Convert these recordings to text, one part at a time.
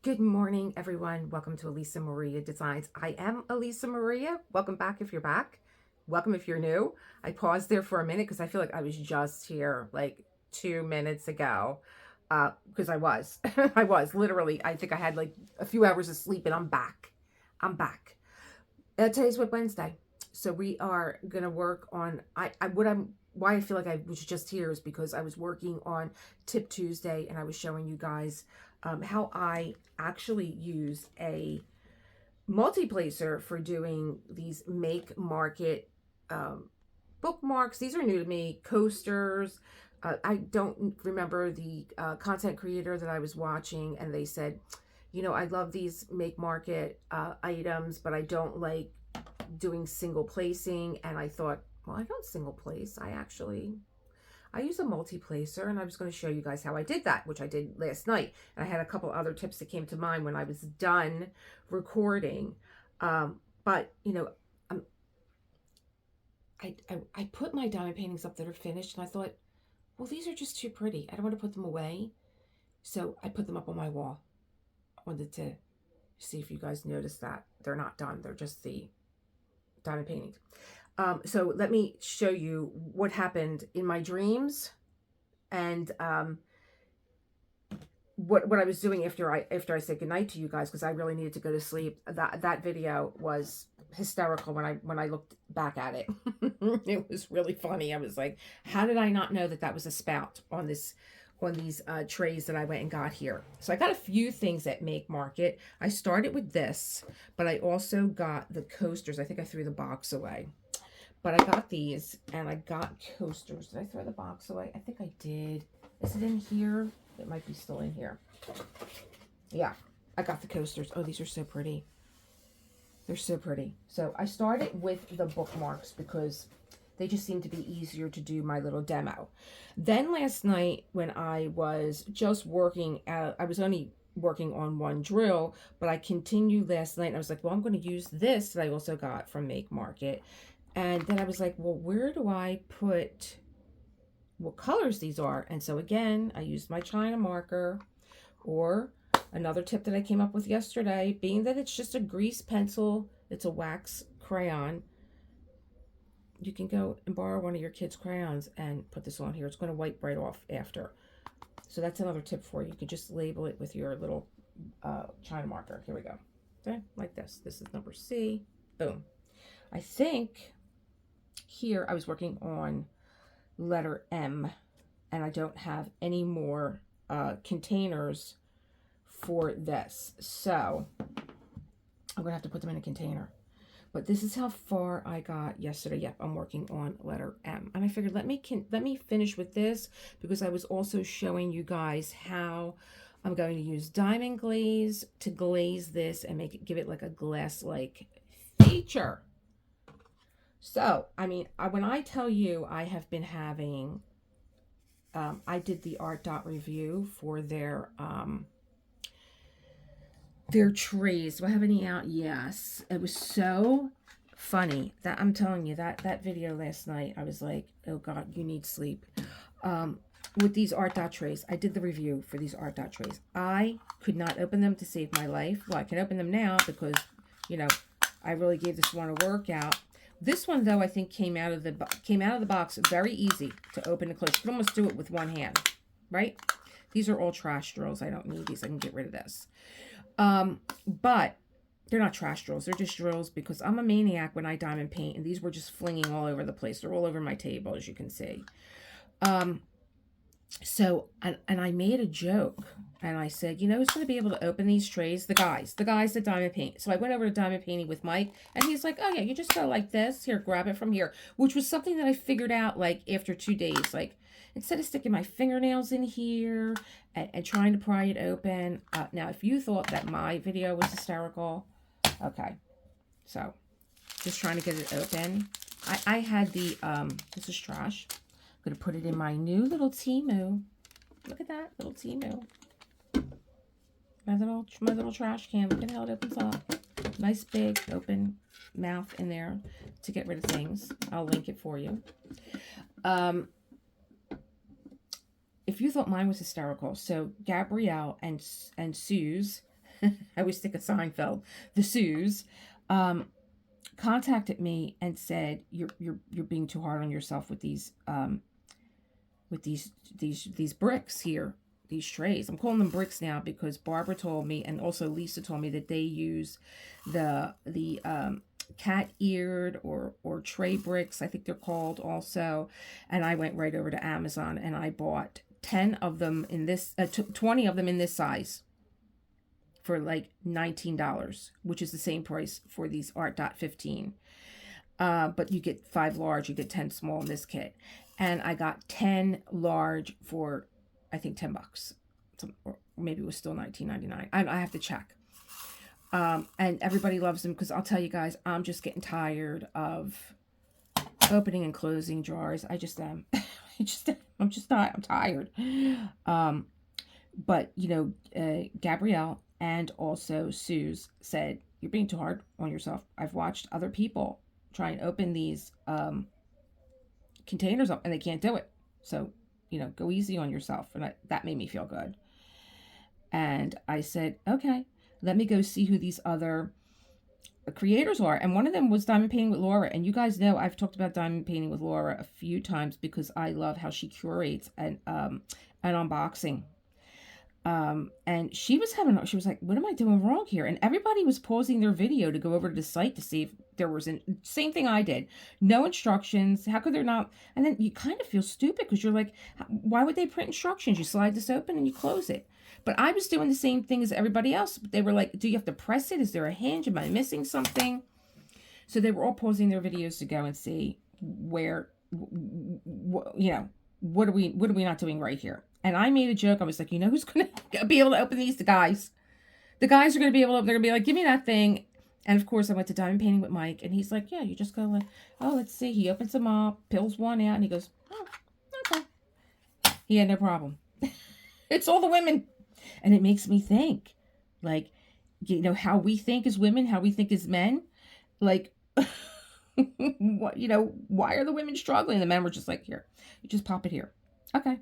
Good morning, everyone. Welcome to Elisa Maria Designs. I am Elisa Maria. Welcome back if you're back. Welcome if you're new. I paused there for a minute because I feel like I was just here like 2 minutes ago. Because I was. I was literally, I think I had like a few hours of sleep and I'm back. I'm back. Today's WIP Wednesday. So we are going to work on, why I feel like I was just here is because I was working on Tip Tuesday and I was showing you guys how I actually use a multi-placer for doing these Make Market bookmarks. These are new to me, coasters. I don't remember the content creator that I was watching, and they said, you know, I love these Make Market items, but I don't like doing single placing. And I thought, well, I don't single place. I use a multi-placer, and I was going to show you guys how I did that, which I did last night. And I had a couple other tips that came to mind when I was done recording. But, you know, I put my diamond paintings up that are finished, and I thought, well, these are just too pretty. I don't want to put them away. So I put them up on my wall. I wanted to see if you guys noticed that. They're not done. They're just the diamond paintings. So let me show you what happened in my dreams and what I was doing after I said goodnight to you guys, because I really needed to go to sleep. That video was hysterical when I looked back at it. It was really funny. I was like, how did I not know that was a spout on these trays that I went and got here? So I got a few things at Make Market. I started with this, but I also got the coasters. I think I threw the box away. But I got these, and I got coasters. Did I throw the box away? I think I did. Is it in here? It might be still in here. Yeah, I got the coasters. Oh, these are so pretty. They're so pretty. So I started with the bookmarks because they just seem to be easier to do my little demo. Then last night when I was just working out, I was only working on one drill, but I continued last night, and I was like, well, I'm going to use this that I also got from Make Market. And then I was like, well, where do I put what colors these are? And so again, I used my China marker, or another tip that I came up with yesterday, being that it's just a grease pencil, it's a wax crayon. You can go and borrow one of your kids' crayons and put this on here. It's going to wipe right off after. So that's another tip for you. You can just label it with your little China marker. Here we go. Okay, like this. This is number C. Boom. I think here I was working on letter M, and I don't have any more containers for this, so I'm gonna have to put them in a container. But this is how far I got yesterday. Yep, I'm working on letter M, and I figured let me finish with this, because I was also showing you guys how I'm going to use diamond glaze to glaze this and give it like a glass-like feature. So, I mean, when I tell you I have been having, I did the Art Dot review for their trays. Do I have any out? Yes. It was so funny that I'm telling you that video last night, I was like, oh God, you need sleep. With these Art Dot trays, I did the review for these Art Dot trays. I could not open them to save my life. Well, I can open them now because, you know, I really gave this one a workout. This one, though, I think came out of the box very easy to open and close. You can almost do it with one hand, right? These are all trash drills. I don't need these. I can get rid of this. But they're not trash drills. They're just drills because I'm a maniac when I diamond paint, and these were just flinging all over the place. They're all over my table, as you can see. So, and I made a joke, and I said, you know who's going to be able to open these trays? The guys that diamond paint. So I went over to diamond painting with Mike, and he's like, oh yeah, you just go like this. Here, grab it from here, which was something that I figured out like after 2 days. Like, instead of sticking my fingernails in here and trying to pry it open. Now, if you thought that my video was hysterical, okay. So, just trying to get it open. I had the, this is trash. I'm going to put it in my new little Temu. Look at that little Temu. My little trash can. Look at how it opens up. Nice big open mouth in there to get rid of things. I'll link it for you. If you thought mine was hysterical, so Gabrielle and Suze I always think of Seinfeld. The Sues contacted me and said, you're being too hard on yourself with these bricks here, these trays. I'm calling them bricks now because Barbara told me, and also Lisa told me, that they use the cat-eared or tray bricks, I think they're called also. And I went right over to Amazon and I bought 10 of them in this 20 of them in this size for like $19, which is the same price for these Art Dot 15. But you get 5 large, you get 10 small in this kit. And I got 10 large for, I think, $10. Or maybe it was still $19.99. I have to check. And everybody loves them because I'll tell you guys, I'm just getting tired of opening and closing jars. I just am. I'm tired. But, you know, Gabrielle and also Suze said, you're being too hard on yourself. I've watched other people try and open these containers up and they can't do it. So, you know, go easy on yourself. And that made me feel good. And I said, okay, let me go see who these other creators are. And one of them was Diamond Painting with Laura. And you guys know I've talked about Diamond Painting with Laura a few times because I love how she curates an unboxing. And she was like, what am I doing wrong here? And everybody was pausing their video to go over to the site to see if there was same thing I did. No instructions. How could there not? And then you kind of feel stupid because you're like, why would they print instructions? You slide this open and you close it. But I was doing the same thing as everybody else. They were like, do you have to press it? Is there a hinge? Am I missing something? So they were all pausing their videos to go and see where, you know, what are we not doing right here? And I made a joke. I was like, you know who's going to be able to open these? The guys. The guys are going to be able to, they're going to be like, give me that thing. And of course, I went to Diamond Painting with Mike. And he's like, yeah, you just go like, oh, let's see. He opens them up, pulls one out, and he goes, oh, okay. He had no problem. It's all the women. And it makes me think, like, you know, how we think as women, how we think as men. Like, what, you know, why are the women struggling? The men were just like, here, you just pop it here. Okay.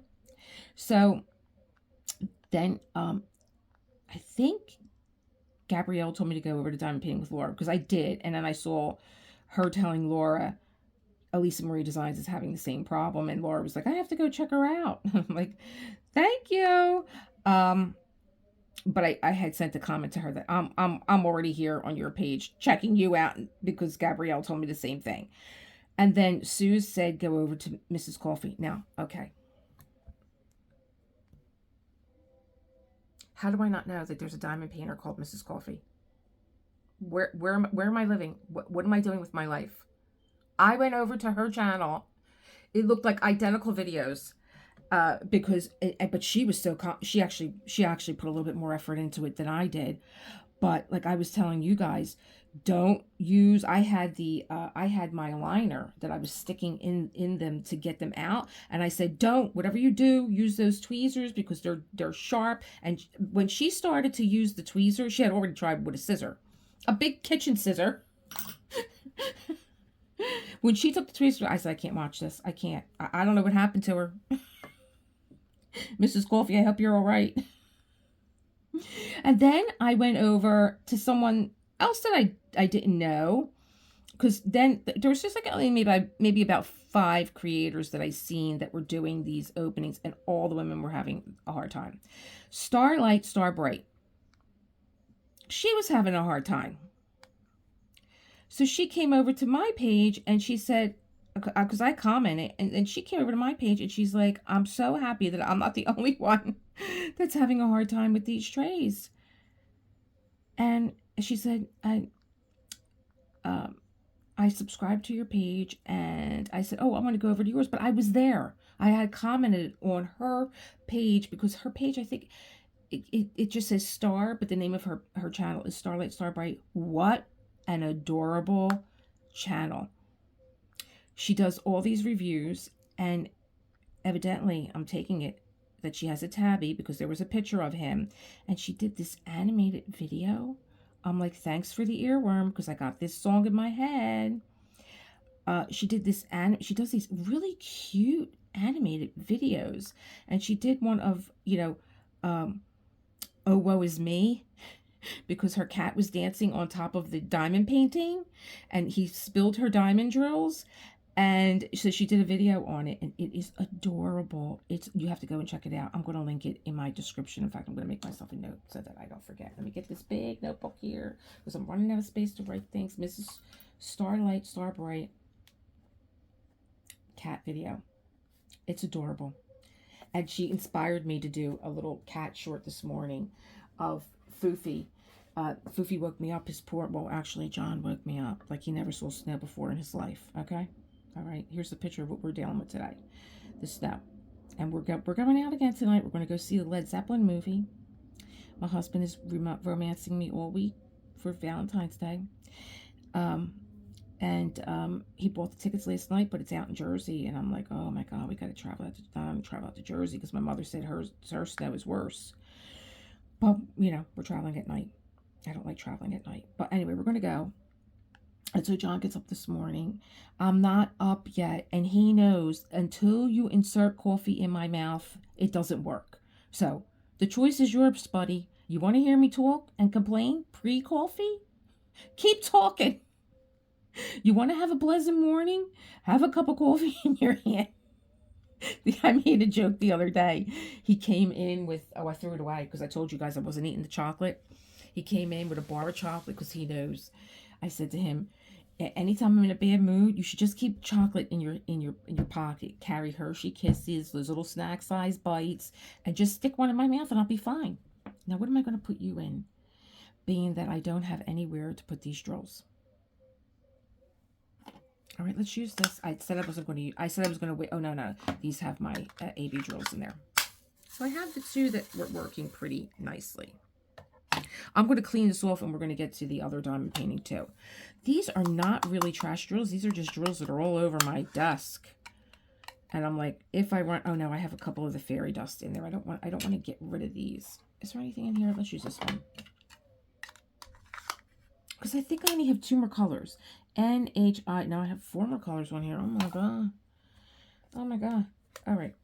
So then I think Gabrielle told me to go over to Diamond Painting with Laura because I did. And then I saw her telling Laura, Elisa Marie Designs is having the same problem. And Laura was like, I have to go check her out. I'm like, thank you. But I had sent a comment to her that I'm already here on your page checking you out because Gabrielle told me the same thing. And then Suze said, go over to Mrs. Coffee. Now, okay. How do I not know that there's a diamond painter called Mrs. Coffee? Where am I living? What am I doing with my life? I went over to her channel. It looked like identical videos. But she was so, she actually put a little bit more effort into it than I did. But like I was telling you guys, don't use, I had my liner that I was sticking in them to get them out. And I said, whatever you do, use those tweezers because they're sharp. And when she started to use the tweezers, she had already tried with a scissor, a big kitchen scissor. When she took the tweezers, I said, I can't watch this. I can't. I don't know what happened to her. Mrs. Coffee, I hope you're all right. And then I went over to someone else that I didn't know, because then there was just like only maybe about 5 creators that I seen that were doing these openings, and all the women were having a hard time. Starlight Starbright, she was having a hard time. So she came over to my page and she said, because I commented, and she came over to my page and she's like, I'm so happy that I'm not the only one that's having a hard time with these trays. And she said, I subscribed to your page, and I said, oh, I want to go over to yours, but I was there. I had commented on her page because her page, I think it just says star, but the name of her channel is Starlight Starbright. What an adorable channel. She does all these reviews, and evidently I'm taking it that she has a tabby because there was a picture of him, and she did this animated video. I'm like, thanks for the earworm because I got this song in my head. She did this, and she does these really cute animated videos, and she did one of, oh, woe is me. because her cat was dancing on top of the diamond painting and he spilled her diamond drills. And so she did a video on it, and it is adorable. You have to go and check it out. I'm going to link it in my description. In fact, I'm going to make myself a note so that I don't forget. Let me get this big notebook here because I'm running out of space to write things. Mrs. Starlight, Starbright cat video. It's adorable. And she inspired me to do a little cat short this morning of Foofy. Foofy woke me up. Well, actually, John woke me up like he never saw snow before in his life. Okay? All right, here's the picture of what we're dealing with today. The snow. And we're going out again tonight. We're going to go see the Led Zeppelin movie. My husband is romancing me all week for Valentine's Day. He bought the tickets last night, but it's out in Jersey. And I'm like, oh my God, we got to travel out to Jersey because my mother said her snow is worse. But, you know, we're traveling at night. I don't like traveling at night. But anyway, we're going to go. And so John gets up this morning. I'm not up yet. And he knows until you insert coffee in my mouth, it doesn't work. So the choice is yours, buddy. You want to hear me talk and complain pre-coffee? Keep talking. You want to have a pleasant morning? Have a cup of coffee in your hand. I made a joke the other day. He came in with, I threw it away because I told you guys I wasn't eating the chocolate. He came in with a bar of chocolate because he knows. I said to him, anytime I'm in a bad mood, you should just keep chocolate in your pocket. Carry Hershey Kisses, those little snack size bites, and just stick one in my mouth and I'll be fine. Now, what am I going to put you in? Being that I don't have anywhere to put these drills. All right, let's use this. I said I was going to wait. Oh, no. These have my AB drills in there. So I have the two that were working pretty nicely. I'm going to clean this off and we're going to get to the other diamond painting too. These are not really trash drills. These are just drills that are all over my desk. And I'm like, if I run, oh no, I have a couple of the fairy dust in there. I don't want to get rid of these. Is there anything in here? Let's use this one. Because I think I only have 2 more colors. NHI. Now I have 4 more colors on here. Oh my God. Oh my God. All right.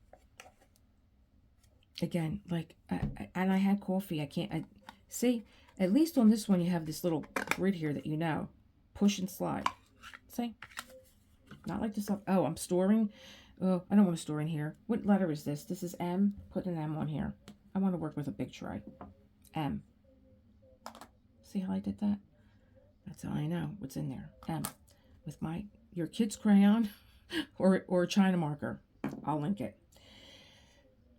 Again, like, and I had coffee. I can't, see, at least on this one, you have this little grid here that you know. Push and slide. See? Not like this up. Oh, I'm storing. Oh, I don't want to store in here. What letter is this? This is M. Put an M on here. I want to work with a big tray. M. See how I did that? That's how I know what's in there. M. With your kid's crayon or China marker. I'll link it.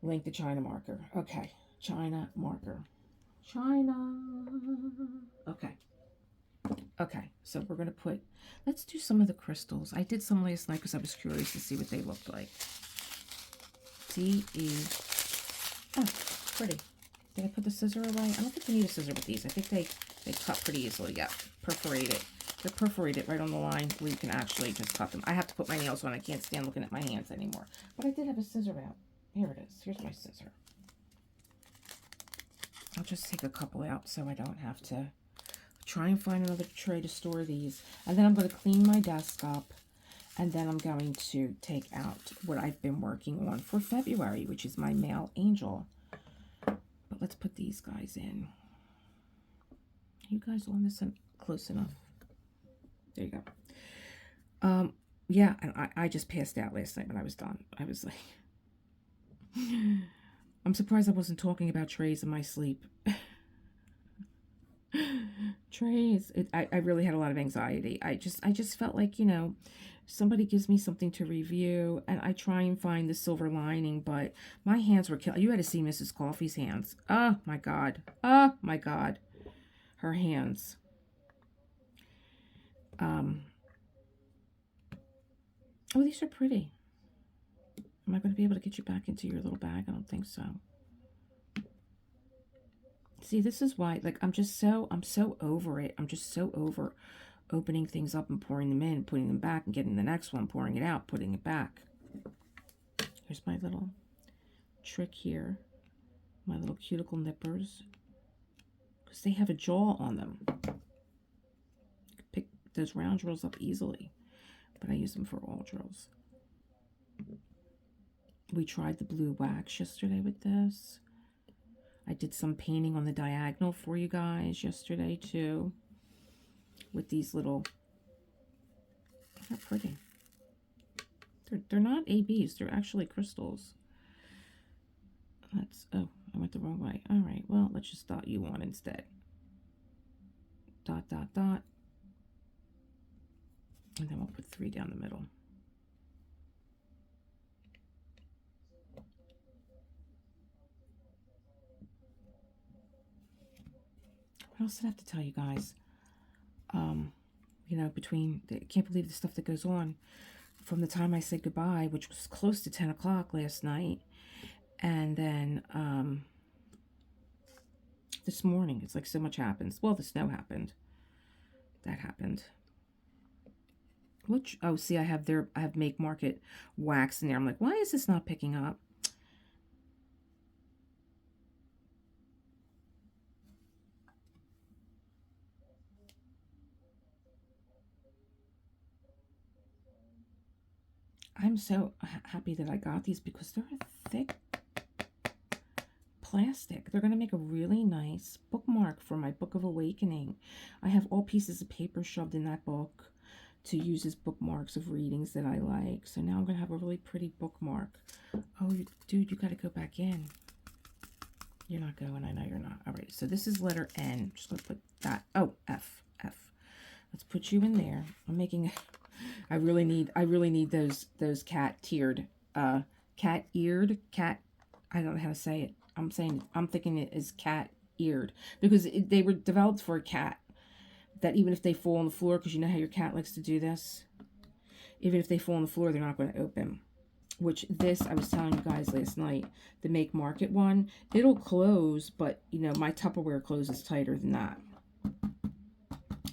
Link the China marker. Okay. China marker. China. Okay. Okay. So we're going to put, let's do some of the crystals. I did some last night because I was curious to see what they looked like. D-E. Oh, pretty. Did I put the scissor away? I don't think you need a scissor with these. I think they cut pretty easily. Yeah. Perforated. They're perforated right on the line where you can actually just cut them. I have to put my nails on. I can't stand looking at my hands anymore. But I did have a scissor out. Here it is. Here's my scissor. I'll just take a couple out so I don't have to try and find another tray to store these. And then I'm going to clean my desk up. And then I'm going to take out what I've been working on for February, which is my Male Angel. But let's put these guys in. You guys on this close enough? There you go. Yeah, and I just passed out last night when I was done. I was like, I'm surprised I wasn't talking about trays in my sleep. Trays. I really had a lot of anxiety. I just felt like, you know, somebody gives me something to review and I try and find the silver lining, but my hands were killing. You had to see Mrs. Coffee's hands. Oh my God. Oh my God. Her hands. Oh, these are pretty. Am I going to be able to get you back into your little bag? I don't think so. See, this is why, like, I'm so over it. I'm just so over opening things up and pouring them in, putting them back and getting the next one, pouring it out, putting it back. Here's my little trick here. My little cuticle nippers. Because they have a jaw on them. You can pick those round drills up easily. But I use them for all drills. We tried the blue wax yesterday with this. I did some painting on the diagonal for you guys yesterday too, with these little, they're pretty. They're not ABs, they're actually crystals. Oh, I went the wrong way. All right, well, let's just dot you on instead. Dot, dot, dot. And then we'll put 3 down the middle. What else did I have to tell you guys? You know, I can't believe the stuff that goes on from the time I said goodbye, which was close to 10 o'clock last night. And then this morning, it's like so much happens. Well, the snow happened. That happened. Which, oh, see, I have Make Market wax in there. I'm like, why is this not picking up? I'm so happy that I got these because they're thick plastic. They're going to make a really nice bookmark for my Book of Awakening. I have all pieces of paper shoved in that book to use as bookmarks of readings that I like. So now I'm going to have a really pretty bookmark. Oh, dude, you got to go back in. You're not going. I know you're not. All right, so this is letter N. I'm just going to put that. Oh, F. Let's put you in there. I'm making... I really need those cat-eared, I don't know how to say it. I'm thinking it is cat-eared because they were developed for a cat. That even if they fall on the floor, because you know how your cat likes to do this, even if they fall on the floor, they're not going to open. Which this, I was telling you guys last night, the Make Market one, it'll close, but you know my Tupperware closes tighter than that.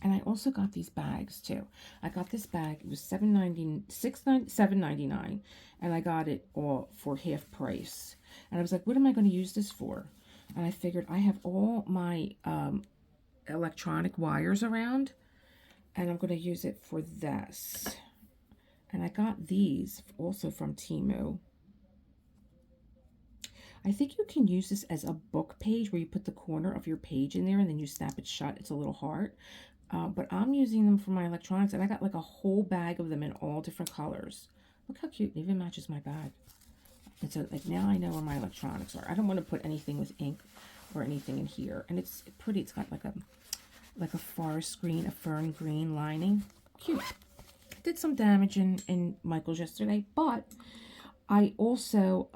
And I also got these bags too. I got this bag. It was $7.99, and I got it all for half price. And I was like, what am I going to use this for? And I figured I have all my electronic wires around, and I'm going to use it for this. And I got these also from Temu. I think you can use this as a book page where you put the corner of your page in there and then you snap it shut. It's a little heart. But I'm using them for my electronics, and I got like a whole bag of them in all different colors. Look how cute. It even matches my bag. And so like now I know where my electronics are. I don't want to put anything with ink or anything in here. And it's pretty. It's got like a forest green, a fern green lining. Cute. I did some damage in Michael's yesterday, but I also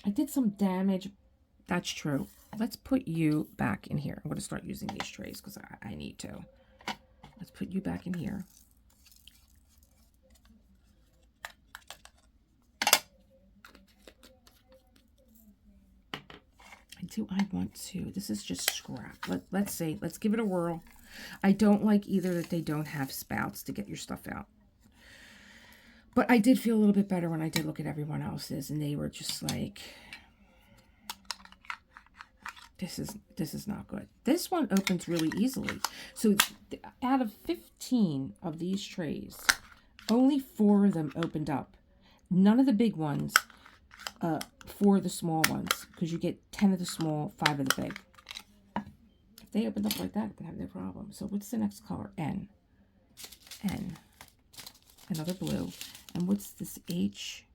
I did some damage. That's true. Let's put you back in here. I'm going to start using these trays because I need to. Let's put you back in here. And do I want to? This is just scrap. Let's see. Let's give it a whirl. I don't like either that they don't have spouts to get your stuff out. But I did feel a little bit better when I did look at everyone else's, and they were just like... This is not good. This one opens really easily. So out of 15 of these trays, only 4 of them opened up. None of the big ones, 4 of the small ones, because you get 10 of the small, 5 of the big. If they opened up like that, I could have no problem. So what's the next color? N. Another blue. And what's this H?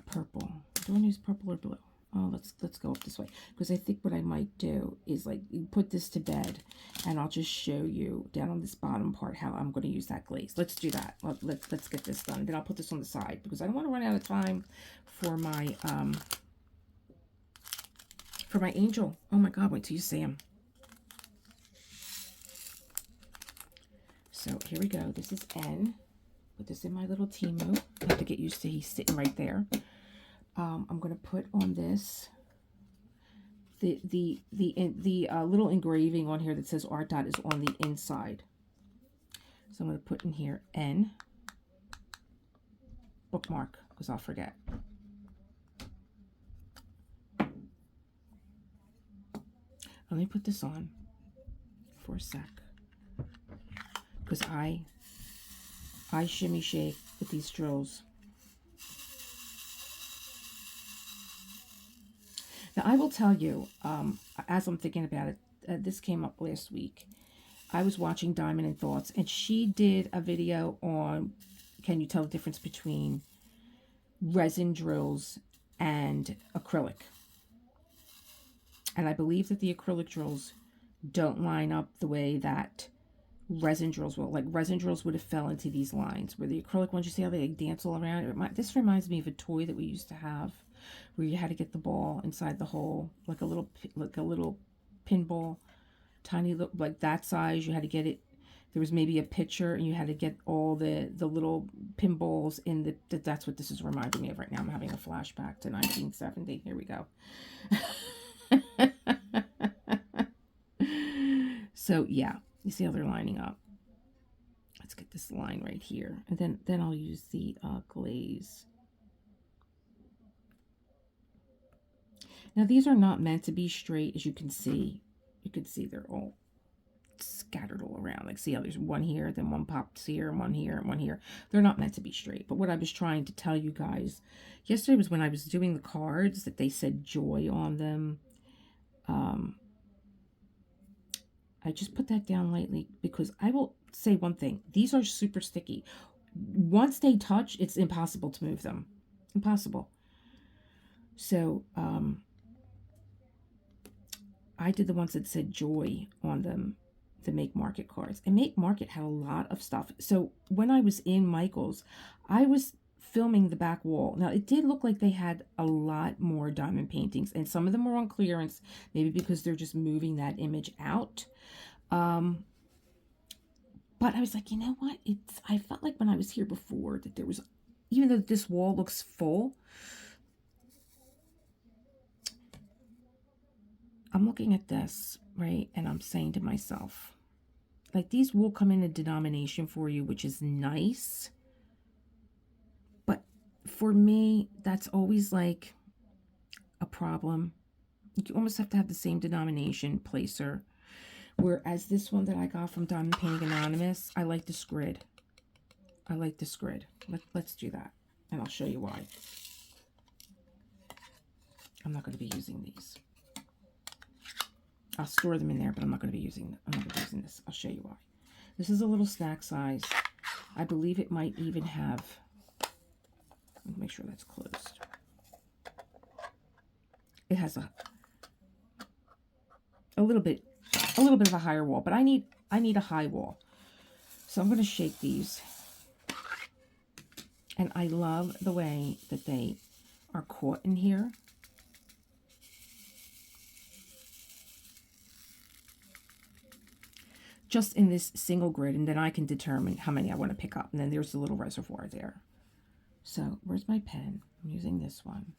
Purple. Do I want to use purple or blue? Oh, let's go up this way, because I think what I might do is like put this to bed, and I'll just show you down on this bottom part how I'm going to use that glaze. Let's do that. Let's get this done. Then I'll put this on the side because I don't want to run out of time for my angel. Oh my God! Wait till you see him. So here we go. This is N. Put this in my little Temu. I have to get used to he's sitting right there. I'm going to put on this the little engraving on here that says Art Dot is on the inside. So I'm going to put in here N bookmark because I'll forget. Let me put this on for a sec because I shimmy shake with these drills. Now, I will tell you, as I'm thinking about it, this came up last week. I was watching Diamond and Thoughts, and she did a video on, can you tell the difference between resin drills and acrylic? And I believe that the acrylic drills don't line up the way that resin drills will. Like, resin drills would have fell into these lines, where the acrylic ones, you see how they dance all around? This reminds me of a toy that we used to have, where you had to get the ball inside the hole, like a little pinball, tiny, like that size. You had to get it. There was maybe a pitcher, and you had to get all the little pinballs in the. That's what this is reminding me of right now. I'm having a flashback to 1970. Here we go. So yeah, you see how they're lining up. Let's get this line right here, and then I'll use the glaze. Now, these are not meant to be straight, as you can see. You can see they're all scattered all around. Like, see how there's one here, then one pops here, and one here, and one here. They're not meant to be straight. But what I was trying to tell you guys yesterday was when I was doing the cards that they said joy on them. I just put that down lightly because I will say one thing. These are super sticky. Once they touch, it's impossible to move them. Impossible. So, I did the ones that said joy on them, the Make Market cards. And Make Market had a lot of stuff. So when I was in Michael's, I was filming the back wall. Now, it did look like they had a lot more diamond paintings, and some of them were on clearance, maybe because they're just moving that image out. But I was like, you know what? I felt like when I was here before that there was, even though this wall looks full, I'm looking at this, right? And I'm saying to myself, like, these will come in a denomination for you, which is nice. But for me, that's always like a problem. You almost have to have the same denomination placer. Whereas this one that I got from Diamond Painting Anonymous, I like this grid. I like this grid. Let's do that. And I'll show you why. I'm not going to be using these. I'll store them in there, but I'm not going to be using them. I'm not going to be using this. I'll show you why. This is a little snack size. I believe it might even have, let me make sure that's closed. It has a little bit of a higher wall, but I need a high wall. So I'm going to shake these. And I love the way that they are caught in here. Just in this single grid, and then I can determine how many I want to pick up. And then there's the little reservoir there. So where's my pen? I'm using this one.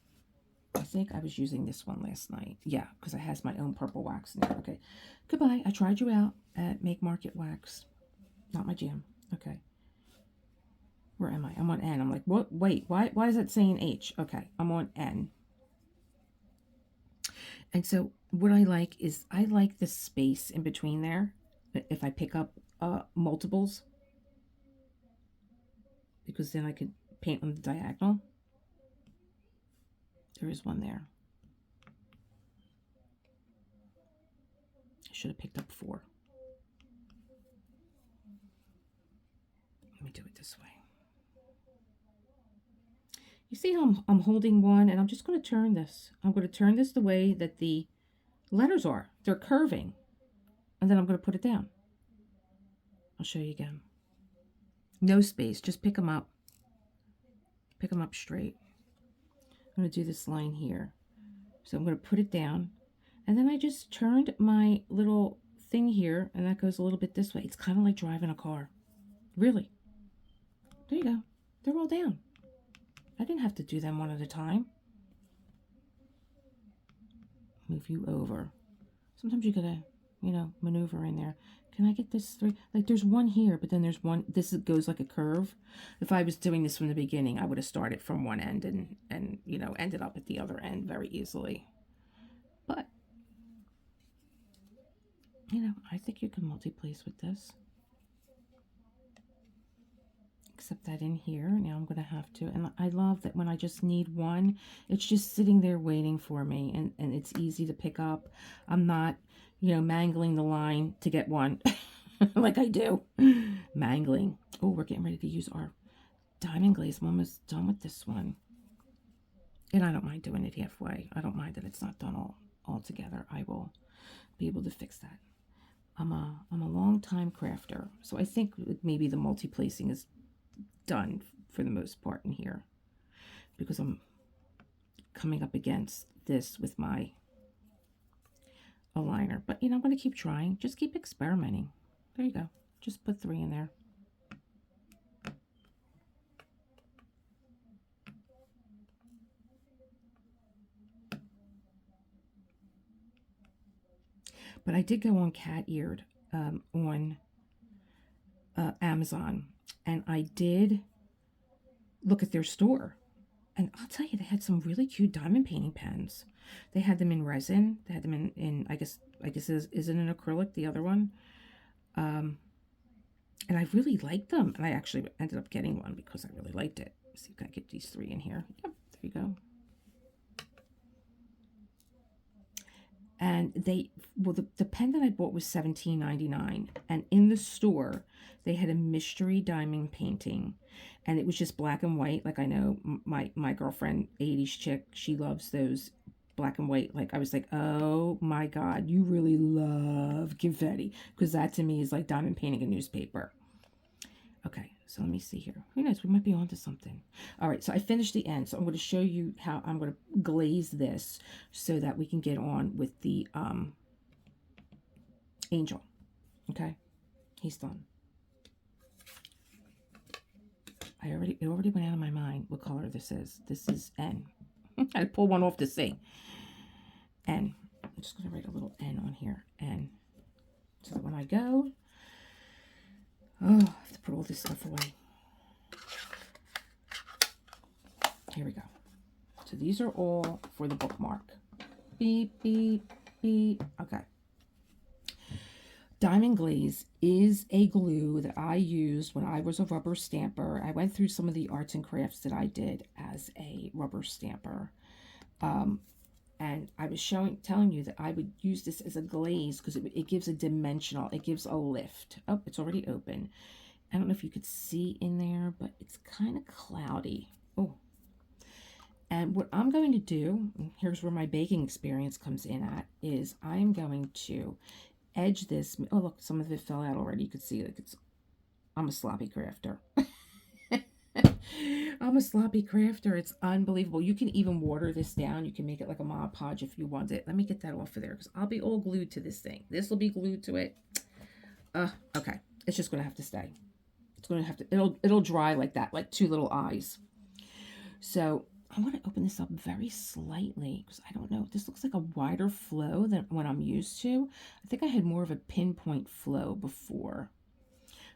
I think I was using this one last night. Yeah, because it has my own purple wax in there. Okay. Goodbye. I tried you out at Make Market Wax. Not my jam. Okay. Where am I? I'm on N. I'm like, what? Wait, why is it saying H? Okay, I'm on N. And so what I like is I like the space in between there. If I pick up multiples, because then I could paint on the diagonal. There is one there. I should have picked up 4. Let me do it this way. You see how I'm holding one, and I'm just going to turn this. I'm going to turn this the way that the letters are. They're curving. And then I'm going to put it down. I'll show you again. No space. Just pick them up. Pick them up straight. I'm going to do this line here. So I'm going to put it down. And then I just turned my little thing here, and that goes a little bit this way. It's kind of like driving a car. Really. There you go. They're all down. I didn't have to do them one at a time. Move you over. Sometimes you gotta, maneuver in there. Can I get this 3? Like, there's one here, but then there's one. This goes like a curve. If I was doing this from the beginning, I would have started from one end and ended up at the other end very easily. But, I think you can multi-place with this. accept that in here. Now I'm going to have to, and I love that when I just need one, it's just sitting there waiting for me, and it's easy to pick up. I'm not, mangling the line to get one like I do. Mangling. Oh, we're getting ready to use our diamond glaze. I'm almost done with this one. And I don't mind doing it halfway. I don't mind that it's not done all together. I will be able to fix that. I'm a long time crafter, so I think maybe the multi-placing is done for the most part in here, because I'm coming up against this with my aligner. But I'm going to keep trying. Just keep experimenting. There you go. Just put 3 in there. But I did go on cat-eared on Amazon, and I did look at their store. And I'll tell you, they had some really cute diamond painting pens. They had them in resin. They had them in I guess isn't an acrylic, the other one. And I really liked them. And I actually ended up getting one because I really liked it. Let's see if I can get these 3 in here. Yep, there you go. And the pen that I bought was $17.99, and in the store they had a mystery diamond painting, and it was just black and white. Like, I know my girlfriend, 80s chick, she loves those black and white. Like, I was like, oh my god, you really love confetti, because that to me is like diamond painting a newspaper. Okay, so let me see here. Who knows, we might be onto something. All right, so I finished the end. So I'm going to show you how I'm going to glaze this so that we can get on with the angel. Okay, he's done. It already went out of my mind what color this is. This is N. I pull one off to see. N. I'm just going to write a little N on here. N. So that when I go, oh, I have to put all this stuff away. Here we go. So these are all for the bookmark. Beep, beep, beep. Okay. Diamond glaze is a glue that I used when I was a rubber stamper. I went through some of the arts and crafts that I did as a rubber stamper. And I was telling you that I would use this as a glaze because it gives a dimensional, it gives a lift. Oh, it's already open. I don't know if you could see in there, but it's kind of cloudy. Oh. And what I'm going to do, and here's where my baking experience comes in at, is I'm going to edge this. Oh, look, some of it fell out already. You could see, like, I'm a sloppy crafter. I'm a sloppy crafter. It's unbelievable. You can even water this down. You can make it like a Mod Podge if you want it. Let me get that off of there because I'll be all glued to this thing. This will be glued to it. Okay. It's just going to have to stay. It's going to have to, it'll dry like that, like 2 little eyes. So I want to open this up very slightly because I don't know. This looks like a wider flow than what I'm used to. I think I had more of a pinpoint flow before.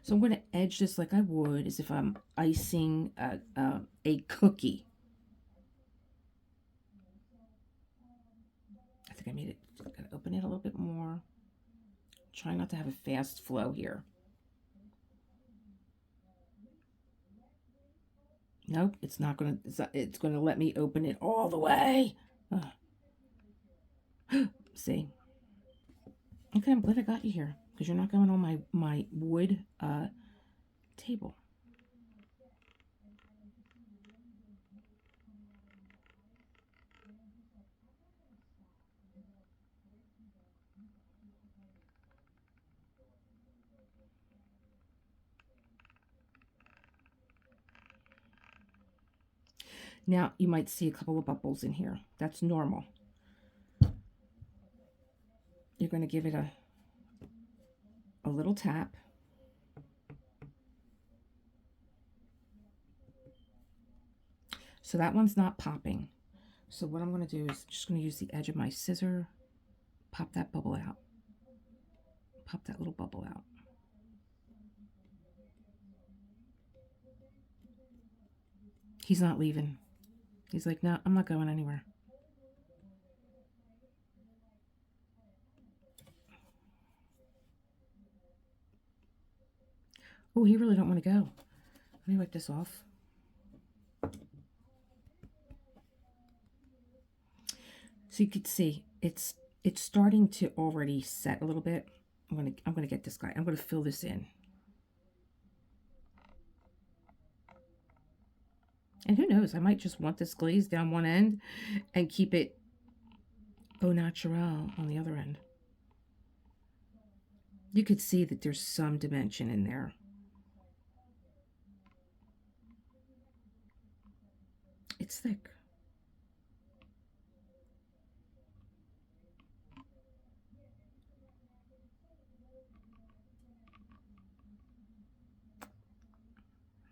So I'm going to edge this like I would as if I'm icing a cookie. I think I made it. I'm going to open it a little bit more. Try not to have a fast flow here. Nope, it's not going to. It's going to let me open it all the way. See. Okay, I'm glad I got you here because you're not going on my wood table. Now, you might see a couple of bubbles in here. That's normal. You're going to give it a little tap. So that one's not popping. So what I'm going to do is just going to use the edge of my scissor, pop that bubble out. Pop that little bubble out. He's not leaving. He's like, no, I'm not going anywhere. Oh, he really don't want to go. Let me wipe this off. So you could see it's starting to already set a little bit. I'm gonna get this guy. I'm gonna fill this in. And who knows, I might just want this glaze down one end and keep it au naturel on the other end. You could see that there's some dimension in there. It's thick.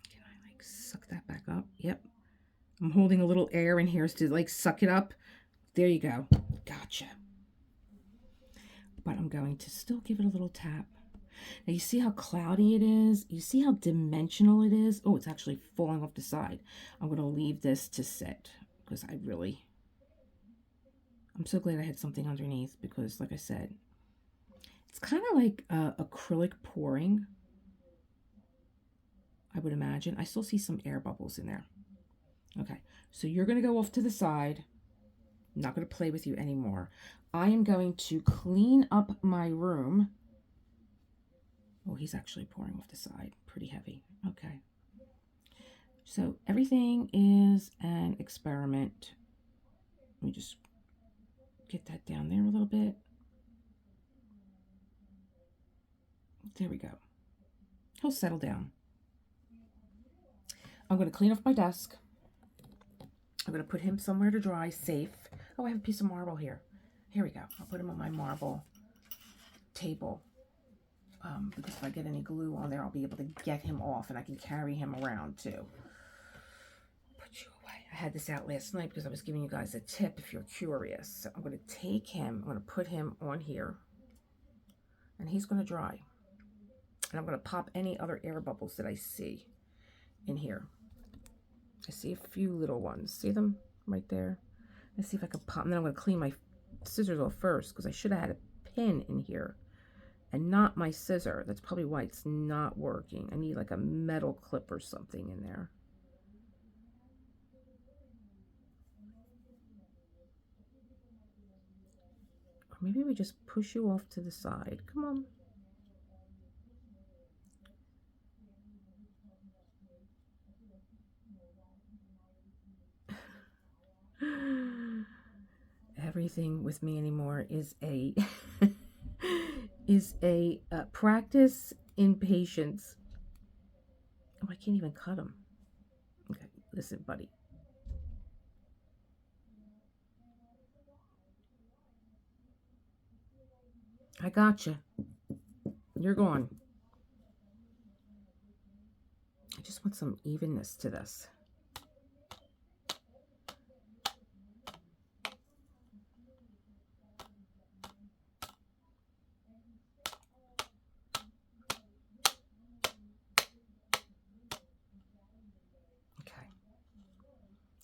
Can I like suck that back up? Yep. I'm holding a little air in here to like suck it up. There you go. Gotcha. But I'm going to still give it a little tap. Now you see how cloudy it is? You see how dimensional it is? Oh, it's actually falling off the side. I'm going to leave this to sit because I'm so glad I had something underneath because like I said, it's kind of like acrylic pouring, I would imagine. I still see some air bubbles in there. Okay, so you're going to go off to the side. I'm not going to play with you anymore. I am going to clean up my room. Oh, he's actually pouring off the side. Pretty heavy. Okay. So everything is an experiment. Let me just get that down there a little bit. There we go. He'll settle down. I'm going to clean off my desk. I'm going to put him somewhere to dry, safe. Oh, I have a piece of marble here. Here we go. I'll put him on my marble table. Because if I get any glue on there, I'll be able to get him off and I can carry him around too. Put you away. I had this out last night because I was giving you guys a tip if you're curious. So I'm going to take him, I'm going to put him on here and he's going to dry. And I'm going to pop any other air bubbles that I see in here. I see a few little ones. See them right there? Let's see if I can pop. And then I'm going to clean my scissors off first because I should have had a pin in here and not my scissor. That's probably why it's not working. I need like a metal clip or something in there. Or maybe we just push you off to the side. Come on. Everything with me anymore is a practice in patience. Oh, I can't even cut them. Okay, listen, buddy. I gotcha. You're gone. I just want some evenness to this.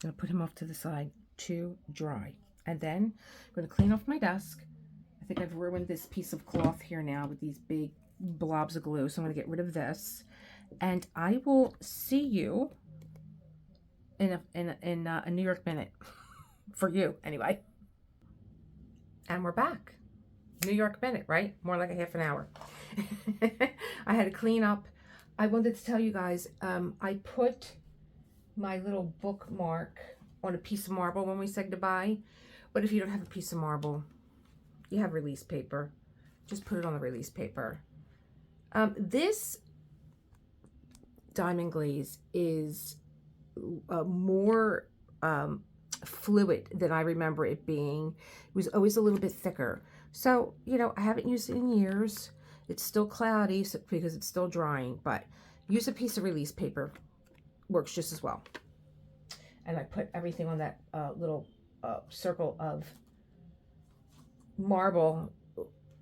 I'm going to put him off to the side to dry. And then I'm going to clean off my desk. I think I've ruined this piece of cloth here now with these big blobs of glue. So I'm going to get rid of this. And I will see you in a New York minute. For you, anyway. And we're back. New York minute, right? More like a half an hour. I had to clean up. I wanted to tell you guys, I put my little bookmark on a piece of marble when we said goodbye. But if you don't have a piece of marble, you have release paper. Just put it on the release paper. This diamond glaze is more fluid than I remember it being. It was always a little bit thicker. So, you know, I haven't used it in years. It's still cloudy because it's still drying, but use a piece of release paper. Works just as well. And I put everything on that little circle of marble,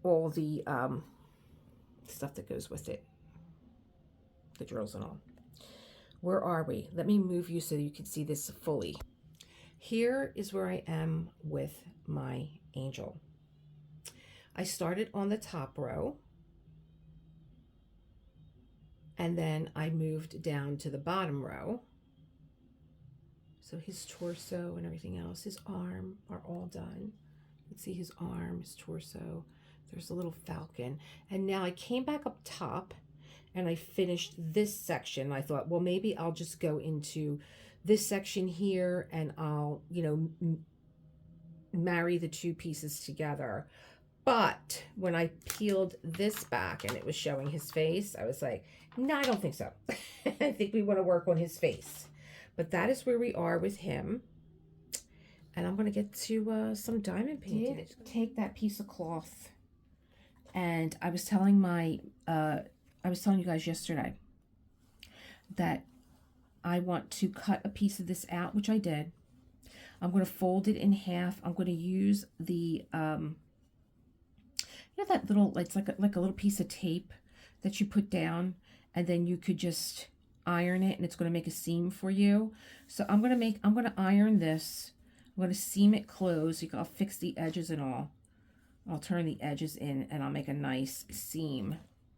all the stuff that goes with it, the drills and all. Where are we? Let me move you so you can see this fully. Here is where I am with my angel. I started on the top row. And then I moved down to the bottom row. So his torso and everything else, his arm are all done. You can see his arm, his torso. There's a little falcon. And now I came back up top and I finished this section. I thought, well, maybe I'll just go into this section here and I'll, you know, marry the two pieces together. But when I peeled this back and it was showing his face, I was like, no, I don't think so. I think we want to work on his face. But that is where we are with him. And I'm going to get to some diamond painting. Take that piece of cloth. And I was telling you guys yesterday that I want to cut a piece of this out, which I did. I'm going to fold it in half. I'm going to use the, you know, that little, it's like a little piece of tape that you put down, and then you could just iron it and it's going to make a seam for you. So I'm going to iron this. I'm going to seam it closed. I'll fix the edges and all. I'll turn the edges in and I'll make a nice seam.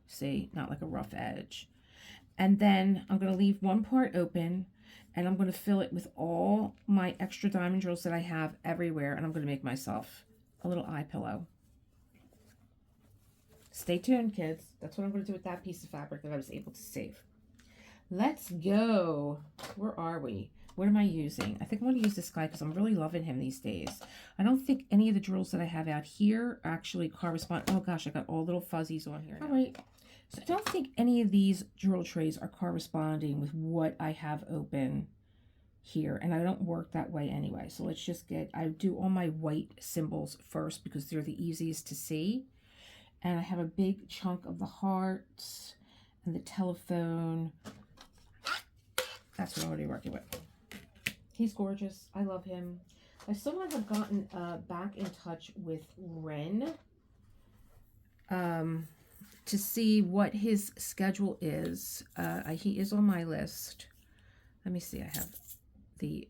See, not like a rough edge. And then I'm going to leave one part open and I'm going to fill it with all my extra diamond drills that I have everywhere. And I'm going to make myself a little eye pillow. Stay tuned, kids. That's what I'm going to do with that piece of fabric that I was able to save. Let's go. Where are we? What am I using? I think I'm going to use this guy because I'm really loving him these days. I don't think any of the drills that I have out here actually correspond. Oh gosh, I got all little fuzzies on here now. All right. So I don't think any of these drill trays are corresponding with what I have open here. And I don't work that way anyway. So let's just I do all my white symbols first because they're the easiest to see. And I have a big chunk of the hearts and the telephone. That's what I'm going to be working with. He's gorgeous. I love him. I still haven't gotten back in touch with Ren to see what his schedule is. He is on my list. Let me see. I have the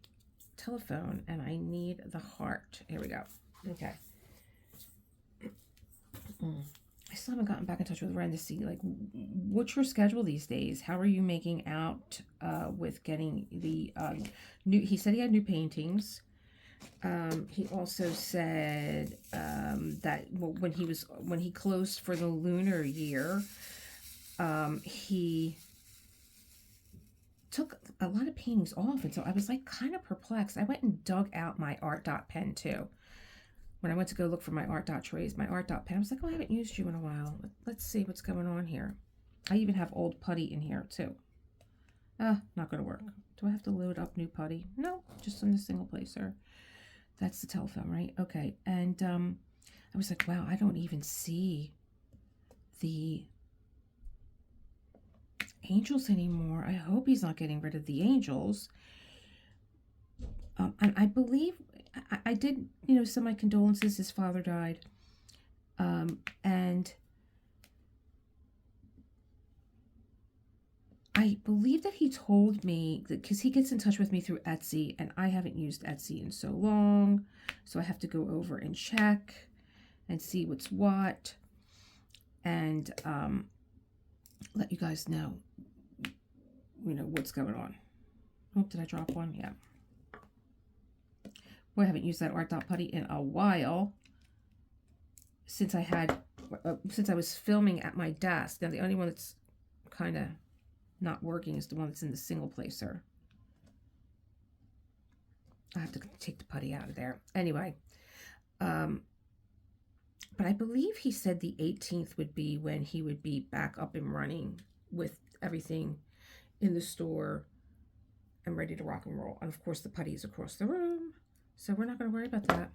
telephone and I need the heart. Here we go. Okay. I still haven't gotten back in touch with Ren to see, like, what's your schedule these days? How are you making out with getting the new... He said he had new paintings. He also said that when he closed for the lunar year, he took a lot of paintings off. And so I was, like, kind of perplexed. I went and dug out my art dot pen, too. When I went to go look for my art dot trays, my art dot pen, I was like, oh, I haven't used you in a while. Let's see what's going on here. I even have old putty in here too. Not going to work. Do I have to load up new putty? No, just in the single placer. That's the telephone, right? Okay. And I was like, wow, I don't even see the angels anymore. I hope he's not getting rid of the angels. And I believe... I did, you know, send my condolences. His father died. And I believe that he told me, because he gets in touch with me through Etsy, and I haven't used Etsy in so long. So I have to go over and check and see what's what. And let you guys know, you know, what's going on. Oh, did I drop one? Yeah. Well, I haven't used that art dot putty in a while since I was filming at my desk. Now the only one that's kind of not working is the one that's in the single placer. I have to take the putty out of there. Anyway, but I believe he said the 18th would be when he would be back up and running with everything in the store and ready to rock and roll. And of course the putty is across the room. So we're not going to worry about that.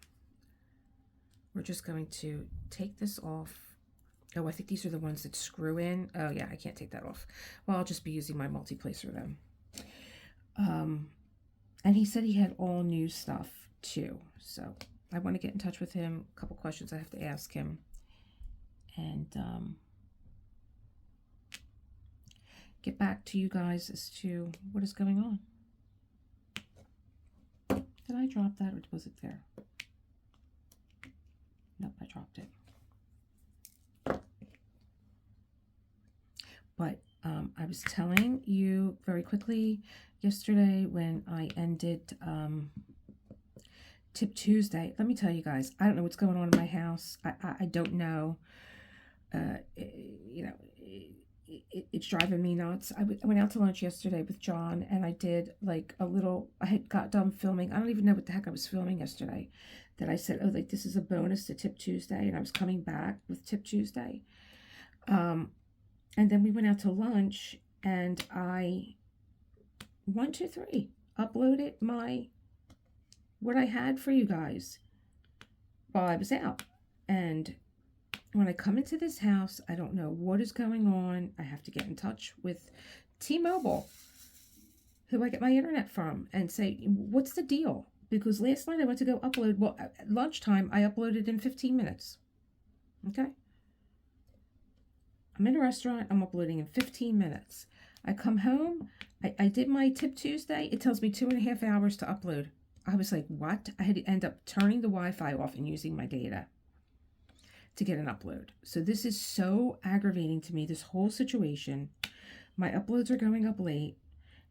We're just going to take this off. Oh, I think these are the ones that screw in. Oh, yeah, I can't take that off. Well, I'll just be using my multi-placer then. And he said he had all new stuff, too. So I want to get in touch with him. A couple questions I have to ask him. And get back to you guys as to what is going on. Did I drop that or was it there? Nope, I dropped it. But I was telling you very quickly yesterday when I ended Tip Tuesday. Let me tell you guys, I don't know what's going on in my house. I don't know. You know, it's driving me nuts. I went out to lunch yesterday with John, and I did like a little, I had got done filming. I don't even know what the heck I was filming yesterday. That I said, oh, like this is a bonus to Tip Tuesday, and I was coming back with Tip Tuesday. And then we went out to lunch, and I 1, 2, 3 uploaded what I had for you guys while I was out. And when I come into this house, I don't know what is going on. I have to get in touch with T-Mobile, who I get my internet from, and say, what's the deal? Because last night I went to go upload, well, at lunchtime, I uploaded in 15 minutes. Okay? I'm in a restaurant, I'm uploading in 15 minutes. I come home, I did my Tip Tuesday, it tells me 2.5 hours to upload. I was like, what? I had to end up turning the Wi-Fi off and using my data to get an upload. So this is so aggravating to me, this whole situation. My uploads are going up late.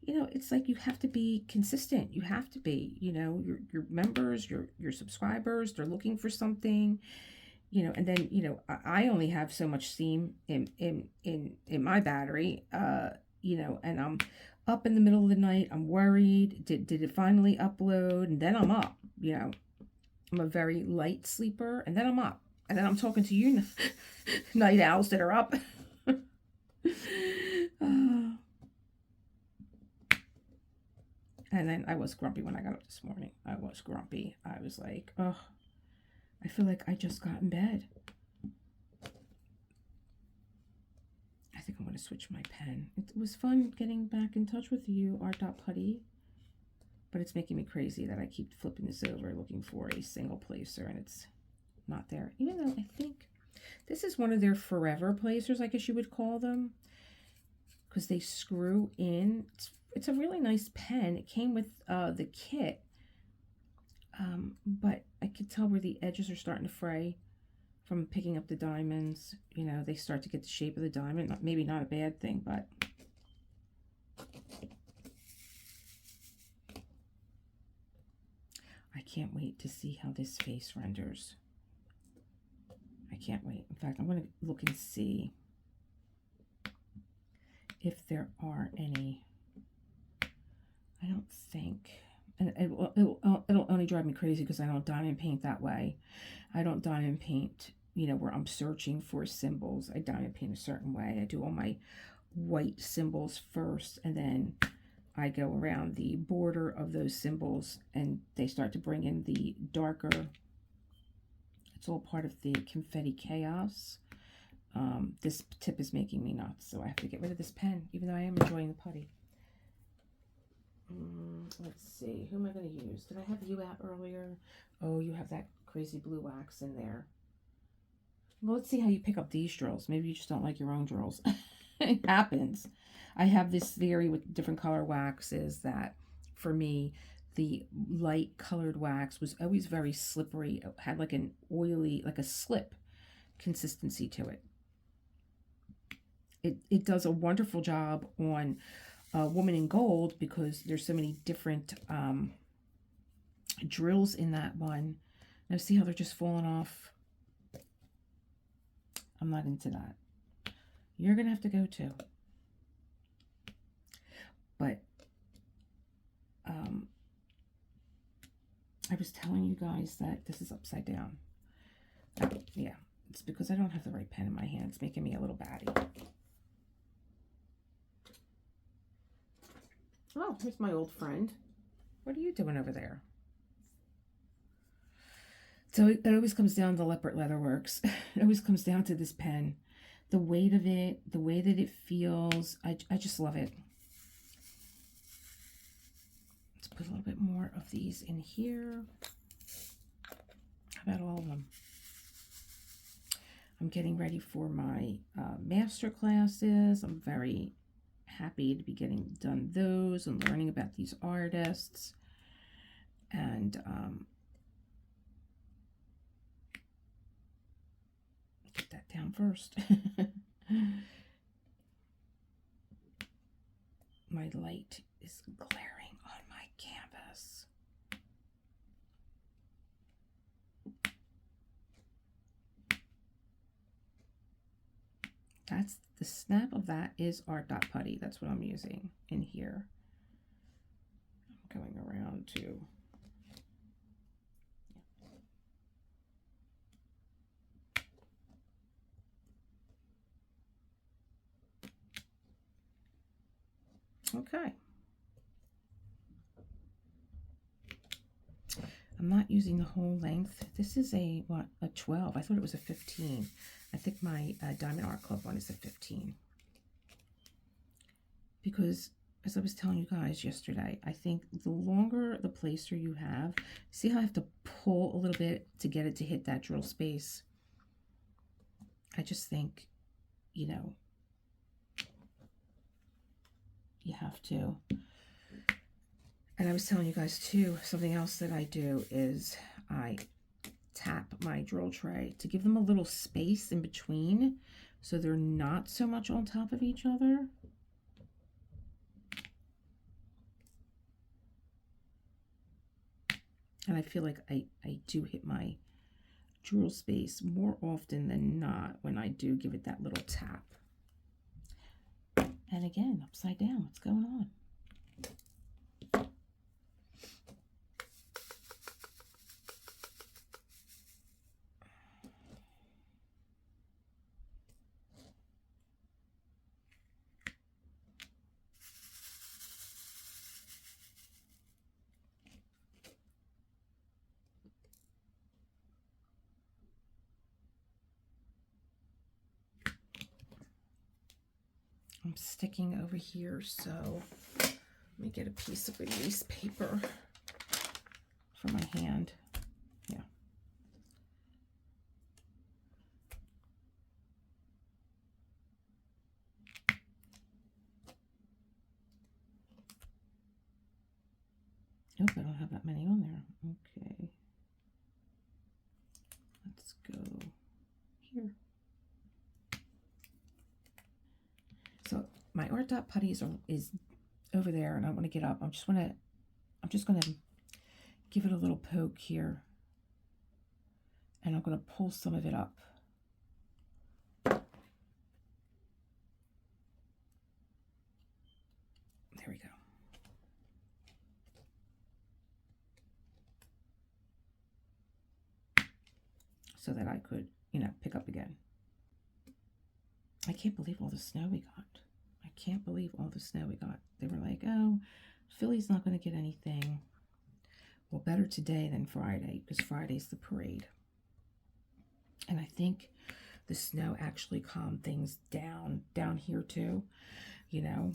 You know, it's like you have to be consistent. You have to be, you know, your members, your subscribers, they're looking for something. You know, and then, you know, I only have so much steam in my battery, you know, and I'm up in the middle of the night. I'm worried. Did it finally upload? And then I'm up, you know. I'm a very light sleeper, and then I'm up. And then I'm talking to you night owls that are up. And then I was grumpy when I got up this morning. I was grumpy. I was like, oh, I feel like I just got in bed. I think I'm going to switch my pen. It was fun getting back in touch with you, Art.Putty. But it's making me crazy that I keep flipping this over looking for a single placer and it's not there. Even though I think this is one of their forever placers, I guess you would call them. Because they screw in. It's a really nice pen. It came with the kit. But I could tell where the edges are starting to fray from picking up the diamonds. You know, they start to get the shape of the diamond. Maybe not a bad thing, but I can't wait to see how this face renders. I can't wait. In fact, I'm going to look and see if there are any. I don't think, and it'll only drive me crazy because I don't diamond paint that way. I don't diamond paint, you know, where I'm searching for symbols. I diamond paint a certain way. I do all my white symbols first, and then I go around the border of those symbols, and they start to bring in the darker. It's all part of the confetti chaos. This tip is making me nuts, so I have to get rid of this pen, even though I am enjoying the putty. Let's see, who am I going to use? Did I have you out earlier? Oh, you have that crazy blue wax in there. Well, let's see how you pick up these drills. Maybe you just don't like your own drills. It happens. I have this theory with different color waxes that, for me, the light colored wax was always very slippery. It had like an oily, like a slip consistency to it. It does a wonderful job on Woman in Gold because there's so many different drills in that one. Now see how they're just falling off? I'm not into that. You're going to have to go too. But I was telling you guys that this is upside down. Yeah, it's because I don't have the right pen in my hand. It's making me a little batty. Oh, here's my old friend. What are you doing over there? So it always comes down to Leopard Leather Works. It always comes down to this pen. The weight of it, the way that it feels. I just love it. Let's put a little bit more of these in here. How about all of them? I'm getting ready for my master classes. I'm very happy to be getting done those and learning about these artists. And get that down first. my light is glaring on my canvas. That's the snap of that is Art Dot Putty. That's what I'm using in here. I'm going around to okay. I'm not using the whole length. This is a, what, a 12. I thought it was a 15. I think my Diamond Art Club one is a 15. Because, as I was telling you guys yesterday, I think the longer the placer you have, see how I have to pull a little bit to get it to hit that drill space? I just think, you know, you have to. And I was telling you guys too, something else that I do is I tap my drill tray to give them a little space in between so they're not so much on top of each other. And I feel like I do hit my drill space more often than not when I do give it that little tap. And again, upside down, what's going on? I'm sticking over here, so let me get a piece of release paper for my hand. Yeah. Nope, I don't have that many on there. Okay. Let's go here. So my Art Dot Putty is over there, and I want to get up. I'm just gonna give it a little poke here, and I'm gonna pull some of it up. There we go. So that I could, you know, pick up again. I can't believe all the snow we got. I can't believe all the snow we got. They were like, oh, Philly's not going to get anything. Well, better today than Friday, because Friday's the parade. And I think the snow actually calmed things down here too, you know.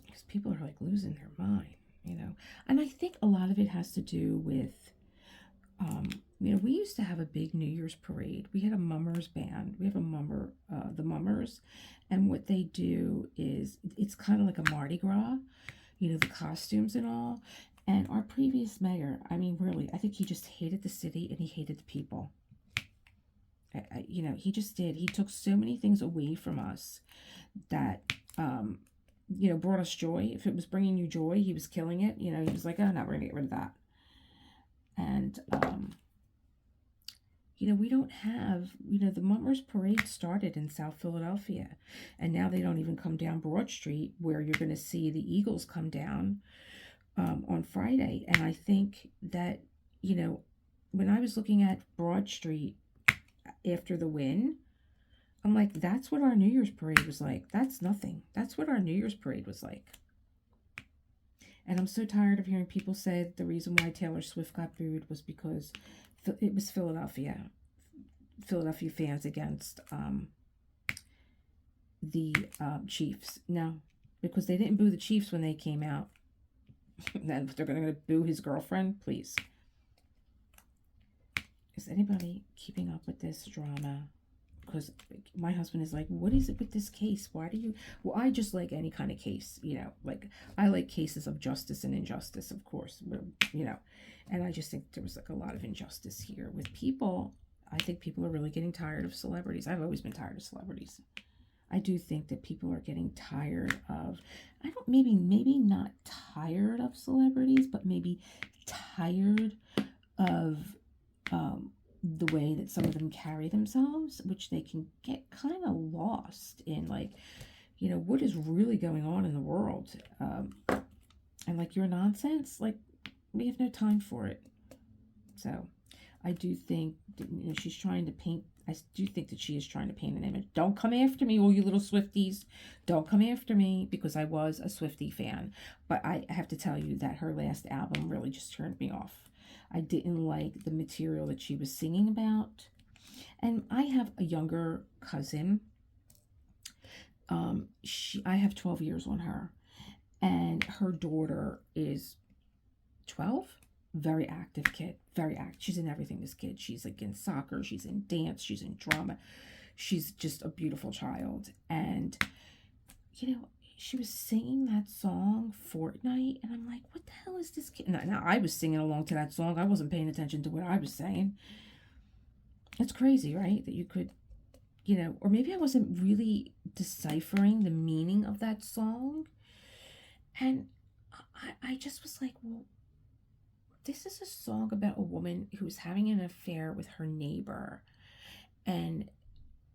Because people are like losing their mind, you know. And I think a lot of it has to do with, you know, we used to have a big New Year's parade. We had a mummers band. We have a mummer, the mummers. And what they do is, it's kind of like a Mardi Gras, you know, the costumes and all. And our previous mayor, I mean, really, I think he just hated the city and he hated the people. You know, he just did. He took so many things away from us that, you know, brought us joy. If it was bringing you joy, he was killing it. You know, he was like, oh, no, we're going to get rid of that. And, you know, we don't have, you know, the Mummers Parade started in South Philadelphia. And now they don't even come down Broad Street where you're going to see the Eagles come down on Friday. And I think that, you know, when I was looking at Broad Street after the win, I'm like, that's what our New Year's parade was like. That's nothing. That's what our New Year's parade was like. And I'm so tired of hearing people say that the reason why Taylor Swift got booed was because it was Philadelphia fans against the Chiefs. No, because they didn't boo the Chiefs when they came out. Then they're going to boo his girlfriend? Please. Is anybody keeping up with this drama? Because my husband is like, what is it with this case? Why do you... Well, I just like any kind of case, you know. Like, I like cases of justice and injustice, of course, you know. And I just think there was, like, a lot of injustice here with people. I think people are really getting tired of celebrities. I've always been tired of celebrities. I do think that people are getting tired of, I don't, maybe not tired of celebrities, but maybe tired of the way that some of them carry themselves, which they can get kind of lost in, like, you know, what is really going on in the world. And like your nonsense, like, we have no time for it. So I do think that, you know, she's trying to paint, I do think that she is trying to paint an image. Don't come after me, all you little Swifties. Don't come after me, because I was a Swiftie fan. But I have to tell you that her last album really just turned me off. I didn't like the material that she was singing about. And I have a younger cousin. I have 12 years on her. And her daughter is 12. Very active kid. Very active. She's in everything, this kid. She's like in soccer. She's in dance. She's in drama. She's just a beautiful child. And, you know, she was singing that song, Fortnite. And I'm like, what the hell is this kid? Now, I was singing along to that song. I wasn't paying attention to what I was saying. It's crazy, right? That you could, you know, or maybe I wasn't really deciphering the meaning of that song. And I just was like, well, this is a song about a woman who's having an affair with her neighbor. And,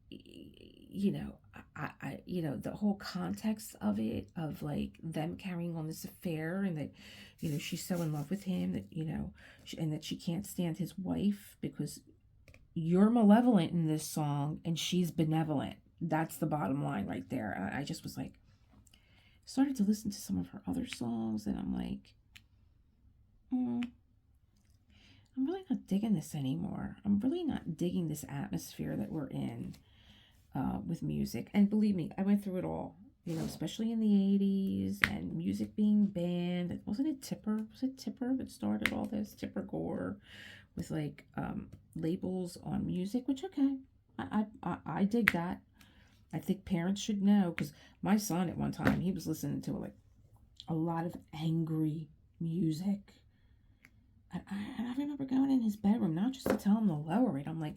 you know, you know, the whole context of it, of like them carrying on this affair, and that, you know, she's so in love with him that, you know, and that she can't stand his wife because you're malevolent in this song and she's benevolent. That's the bottom line right there. I just was like, started to listen to some of her other songs, and I'm like, I'm really not digging this anymore. I'm really not digging this atmosphere that we're in with music. And believe me, I went through it all, you know, especially in the 80s, and music being banned. Wasn't it Tipper? Was it Tipper that started all this? Tipper Gore, with like labels on music, which, okay, I dig that. I think parents should know, because my son at one time, he was listening to like a lot of angry music. And I remember going in his bedroom, not just to tell him to lower it. I'm like,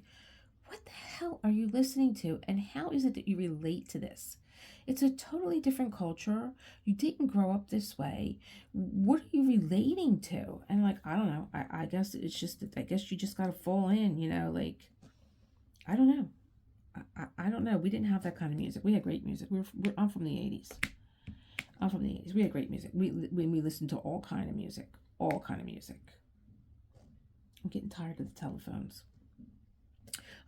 what the hell are you listening to? And how is it that you relate to this? It's a totally different culture. You didn't grow up this way. What are you relating to? And like, I don't know. I guess it's just, I guess you just got to fall in, you know, like, I don't know. I don't know. We didn't have that kind of music. We had great music. I'm from the 80s. I'm from the 80s. We had great music. We listened to all kind of music. All kind of music. I'm getting tired of the telephones.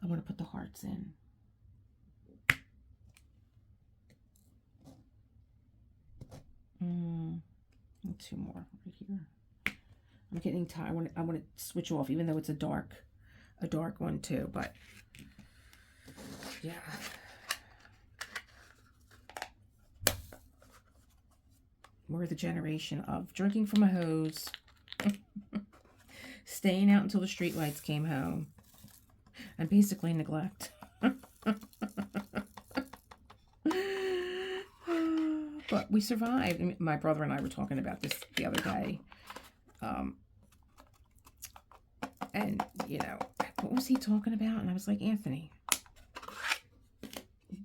I want to put the hearts in. Two more right here. I'm getting tired. I want to switch off, even though it's a dark one too. But yeah. We're the generation of drinking from a hose, staying out until the streetlights came home, and basically neglect. But we survived. My brother and I were talking about this the other day. And, you know, what was he talking about? And I was like, Anthony,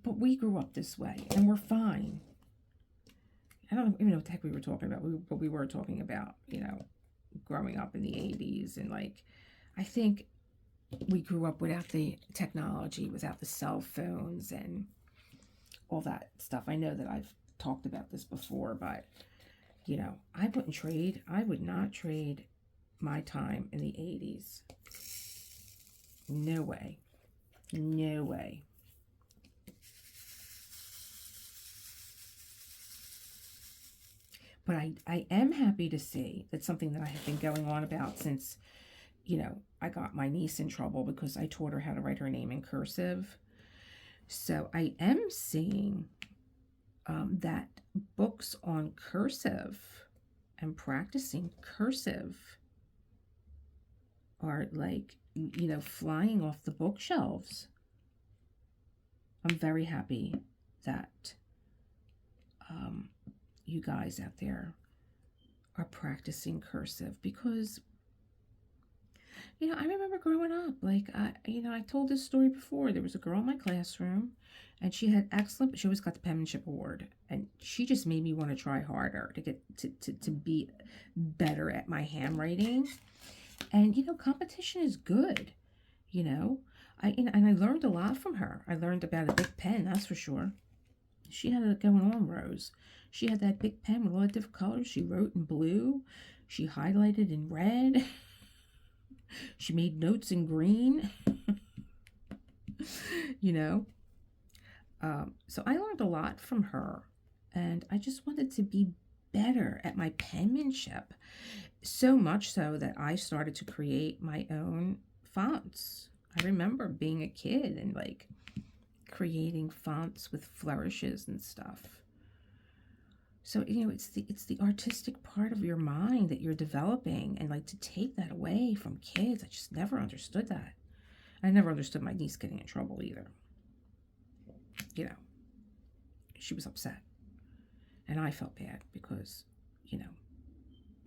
but we grew up this way, and we're fine. I don't even know what the heck we were talking about, but we were talking about, you know, growing up in the 80s. And, like, I think we grew up without the technology, without the cell phones and all that stuff. I know that I've talked about this before, but, you know, I would not trade my time in the 80s. No way. No way. But I am happy to see that something that I have been going on about since, you know, I got my niece in trouble because I taught her how to write her name in cursive. So I am seeing that books on cursive and practicing cursive are, like, you know, flying off the bookshelves. I'm very happy that you guys out there are practicing cursive, because, I remember growing up, like, I told this story before. There was a girl in my classroom, and she had excellent, she always got the penmanship award, and she just made me want to try harder to get to be better at my handwriting. And, competition is good, you know. And I learned a lot from her. I learned about a big pen, that's for sure. She had it going on, Rose. She had that big pen with all the different colors. She wrote in blue. She highlighted in red. She made notes in green. you know. So I learned a lot from her, and I just wanted to be better at my penmanship. So much so that I started to create my own fonts. I remember being a kid and like creating fonts with flourishes and stuff. So, it's the artistic part of your mind that you're developing, and like to take that away from kids, I just never understood that. I never understood my niece getting in trouble either. She was upset. And I felt bad because,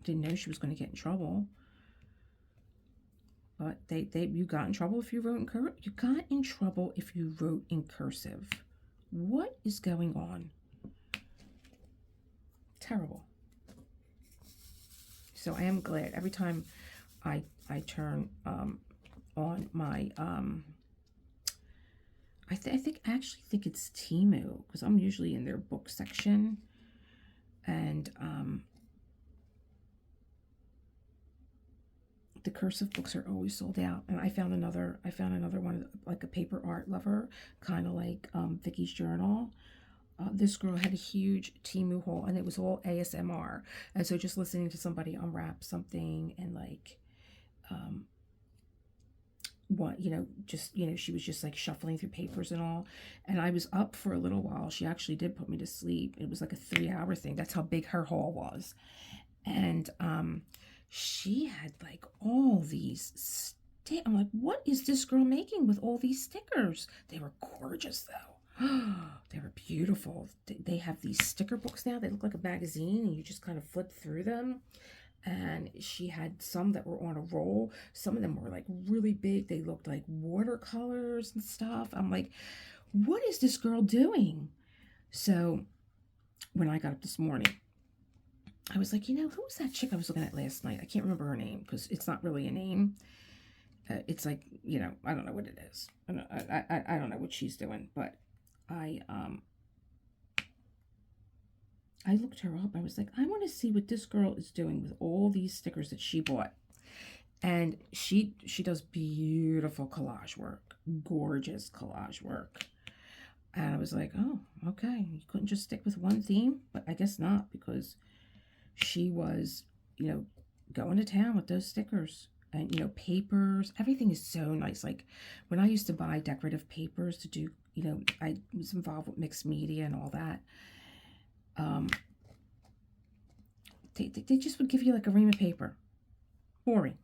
didn't know she was going to get in trouble. But you got in trouble if you wrote in cursive. You got in trouble if you wrote in cursive. What is going on? Terrible. So I am glad every time I turn on my I actually think it's Temu, because I'm usually in their book section, and the cursive books are always sold out. And I found another one, like a paper art lover, kind of like Vicky's Journal. This girl had a huge Temu haul, and it was all ASMR. And so just listening to somebody unwrap something and like, she was just like shuffling through papers and all. And I was up for a little while. She actually did put me to sleep. It was like a 3-hour thing. That's how big her haul was. And she had like all these I'm like, what is this girl making with all these stickers? They were gorgeous though. They were beautiful. They have these sticker books now. They look like a magazine, and you just kind of flip through them. And she had some that were on a roll. Some of them were like really big. They looked like watercolors and stuff. I'm like, what is this girl doing? So when I got up this morning, I was like, who was that chick I was looking at last night? I can't remember her name because it's not really a name. It's like, I don't know what it is. I don't know what she's doing, but I looked her up. I was like, I want to see what this girl is doing with all these stickers that she bought. And she does beautiful collage work, gorgeous collage work. And I was like, oh, okay. You couldn't just stick with one theme, but I guess not, because she was, going to town with those stickers. And, papers, everything is so nice. Like when I used to buy decorative papers to do, I was involved with mixed media and all that. They just would give you like a ream of paper. Boring.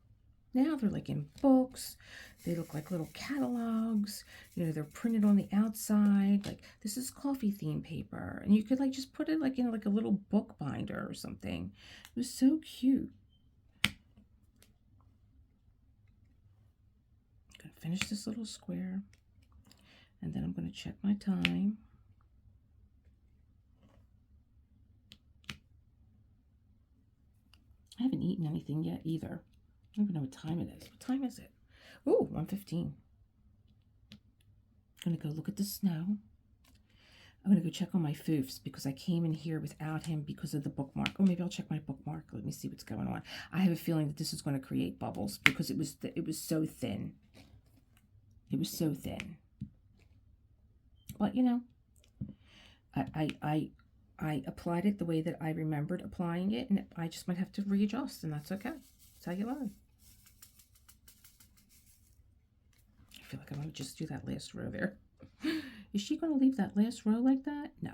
Now they're like in books. They look like little catalogs. They're printed on the outside. Like, this is coffee theme paper. And you could like just put it like in like a little book binder or something. It was so cute. I'm going to finish this little square. And then I'm going to check my time. I haven't eaten anything yet either. I don't even know what time it is. What time is it? Ooh, 1:15. I'm going to go look at the snow. I'm going to go check on my foofs because I came in here without him because of the bookmark. Oh, maybe I'll check my bookmark. Let me see what's going on. I have a feeling that this is going to create bubbles because it was so thin. It was so thin. But, I applied it the way that I remembered applying it, and I just might have to readjust, and that's okay. That's how you learn. I feel like I'm going to just do that last row there. Is she going to leave that last row like that? No.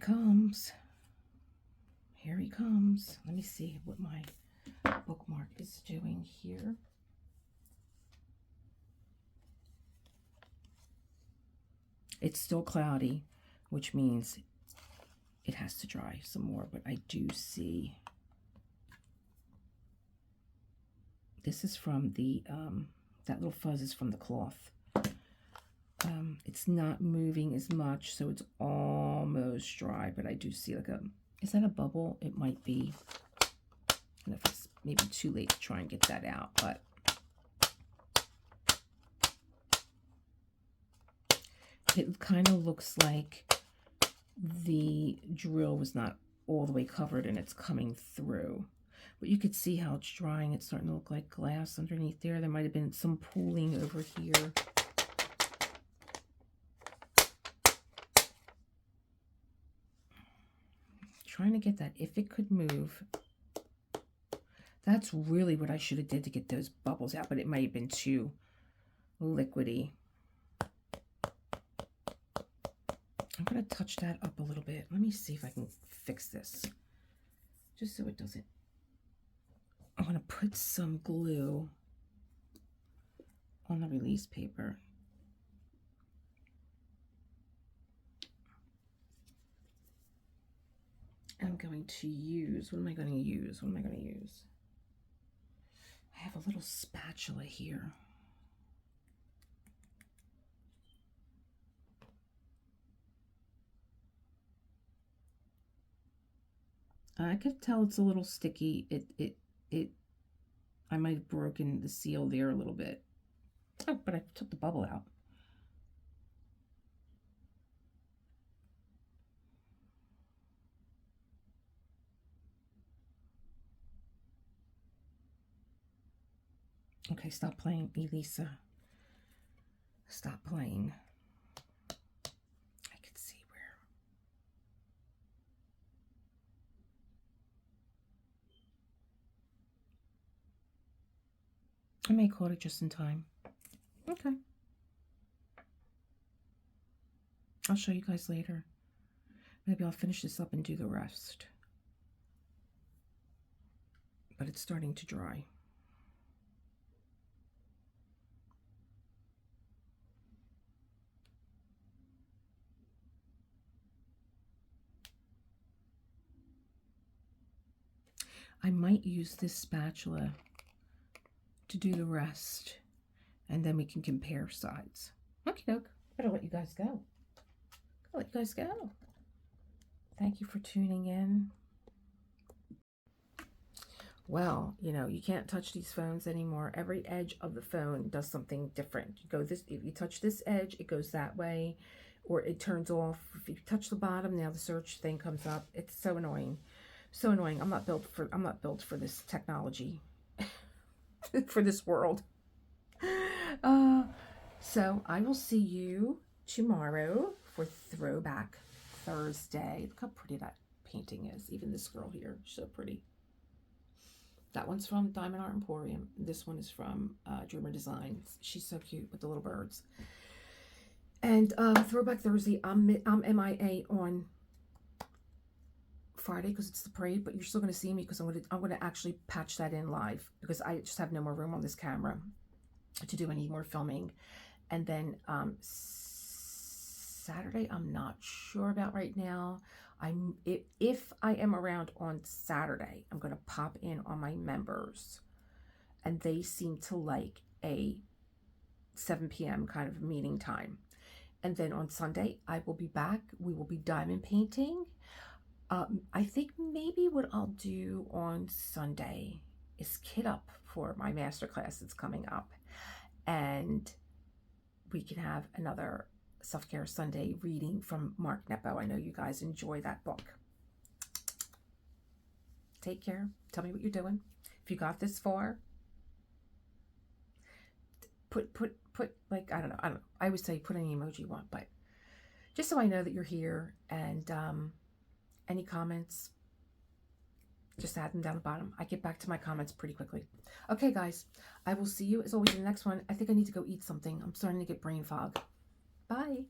comes. Here he comes. Let me see what my bookmark is doing here. It's still cloudy, which means it has to dry some more, but I do see this is from the that little fuzz is from the cloth. It's not moving as much, so it's almost dry, but I do see like is that a bubble? It might be. I don't know if it's maybe too late to try and get that out, but it kind of looks like the drill was not all the way covered and it's coming through. But you could see how it's drying. It's starting to look like glass underneath there. There might have been some pooling over here. Trying to get that, if it could move. That's really what I should have did to get those bubbles out, but it might have been too liquidy. I'm going to touch that up a little bit. Let me see if I can fix this, just so it doesn't. I'm going to put some glue on the release paper. I'm going to use, what am I going to use? What am I going to use? I have a little spatula here. I could tell it's a little sticky. I might have broken the seal there a little bit. Oh, but I took the bubble out. Okay, stop playing, Elisa. Stop playing. I can see where. I may caught it just in time. Okay. I'll show you guys later. Maybe I'll finish this up and do the rest. But it's starting to dry. I might use this spatula to do the rest, and then we can compare sides. Okie doke. Better let you guys go. Let you guys go. Thank you for tuning in. Well, you know, you can't touch these phones anymore. Every edge of the phone does something different. You go this, if you touch this edge, it goes that way, or it turns off. If you touch the bottom, now the search thing comes up. It's so annoying. So annoying. I'm not built for this technology, for this world. So I will see you tomorrow for Throwback Thursday. Look how pretty that painting is. Even this girl here, she's so pretty. That one's from Diamond Art Emporium. This one is from Dreamer Designs. She's so cute with the little birds. And Throwback Thursday, I'm MIA on Friday because it's the parade, but you're still going to see me because I'm going to actually patch that in live because I just have no more room on this camera to do any more filming. And then Saturday, I'm not sure about right now. If I am around on Saturday, I'm going to pop in on my members, and they seem to like a 7 p.m. kind of meeting time. And then on Sunday, I will be back. We will be diamond painting. I think maybe what I'll do on Sunday is kit up for my masterclass that's coming up, and we can have another Self-Care Sunday reading from Mark Nepo. I know you guys enjoy that book. Take care. Tell me what you're doing. If you got this far, put like, I don't know. I always say put any emoji you want, but just so I know that you're here. And any comments, just add them down the bottom. I get back to my comments pretty quickly. Okay, guys, I will see you as always in the next one. I think I need to go eat something. I'm starting to get brain fog. Bye.